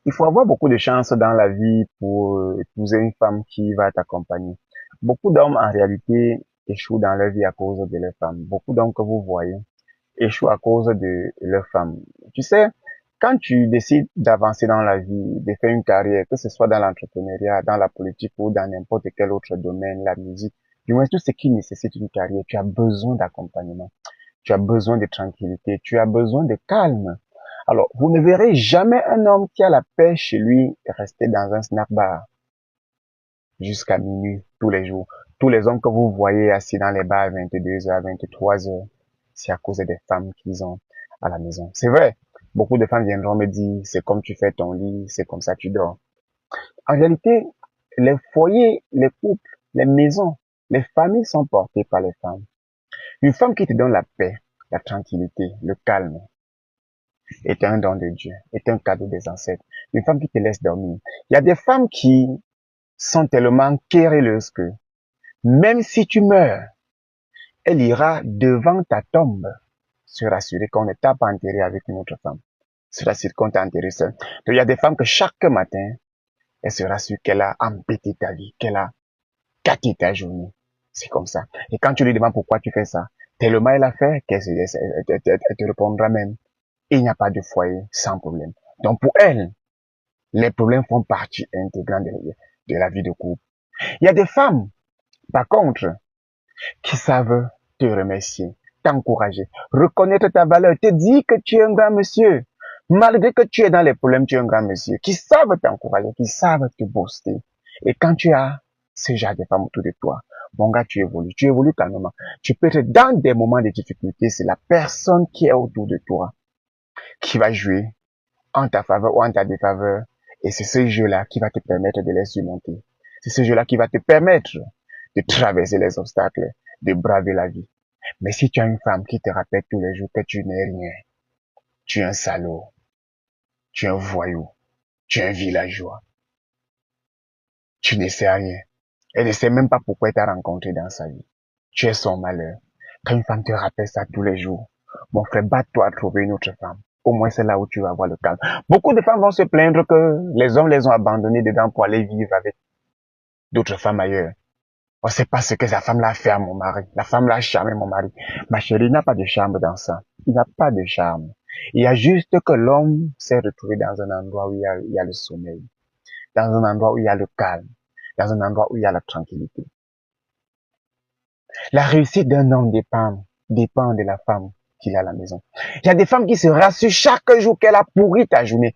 Il faut avoir beaucoup de chance dans la vie pour épouser une femme qui va t'accompagner. Beaucoup d'hommes, en réalité, échouent dans leur vie à cause de leur femme. Beaucoup d'hommes que vous voyez échouent à cause de leur femme. Tu sais, quand tu décides d'avancer dans la vie, de faire une carrière, que ce soit dans l'entrepreneuriat, dans la politique ou dans n'importe quel autre domaine, la musique, du moins tout ce qui nécessite une carrière, tu as besoin d'accompagnement, tu as besoin de tranquillité, tu as besoin de calme. Alors, vous ne verrez jamais un homme qui a la paix chez lui rester dans un snack bar jusqu'à minuit tous les jours. Tous les hommes que vous voyez assis dans les bars à 22h, 23h, c'est à cause des femmes qu'ils ont à la maison. C'est vrai. Beaucoup de femmes viendront me dire, c'est comme tu fais ton lit, c'est comme ça tu dors. En réalité, les foyers, les couples, les maisons, les familles sont portées par les femmes. Une femme qui te donne la paix, la tranquillité, le calme, est un don de Dieu, est un cadeau des ancêtres. Une femme qui te laisse dormir. Il y a des femmes qui sont tellement querelleuses que même si tu meurs, elle ira devant ta tombe se rassurer qu'on ne t'a pas enterré avec une autre femme. Se rassurer qu'on t'a enterré seul. Donc il y a des femmes que chaque matin, elle se rassure qu'elle a embêté ta vie, qu'elle a gâté ta journée. C'est comme ça. Et quand tu lui demandes pourquoi tu fais ça, tellement elle a fait qu'elle te répondra même. Et il n'y a pas de foyer sans problème. Donc pour elle, les problèmes font partie intégrante de la vie de couple. Il y a des femmes, par contre, qui savent te remercier, t'encourager, reconnaître ta valeur, te dire que tu es un grand monsieur. Malgré que tu es dans les problèmes, tu es un grand monsieur, qui savent t'encourager, qui savent te booster. Et quand tu as ce genre de femmes autour de toi, mon gars, tu évolues calmement. Tu peux être dans des moments de difficulté, c'est la personne qui est autour de toi qui va jouer en ta faveur ou en ta défaveur. Et c'est ce jeu-là qui va te permettre de les surmonter. C'est ce jeu-là qui va te permettre de traverser les obstacles, de braver la vie. Mais si tu as une femme qui te rappelle tous les jours que tu n'es rien, tu es un salaud, tu es un voyou, tu es un villageois, tu ne sais rien. Elle ne sait même pas pourquoi elle t'a rencontré dans sa vie. Tu es son malheur. Quand une femme te rappelle ça tous les jours, mon frère, bats-toi à trouver une autre femme. Au moins, c'est là où tu vas avoir le calme. Beaucoup de femmes vont se plaindre que les hommes les ont abandonnées dedans pour aller vivre avec d'autres femmes ailleurs. On sait pas ce que sa femme l'a fait à mon mari. La femme l'a charmé mon mari. Ma chérie, il n'a pas de charme dans ça. Il n'a pas de charme. Il y a juste que l'homme s'est retrouvé dans un endroit où il y a le sommeil, dans un endroit où il y a le calme, dans un endroit où il y a la tranquillité. La réussite d'un homme dépend de la femme qu'il a à la maison. Il y a des femmes qui se rassurent chaque jour qu'elle a pourri ta journée.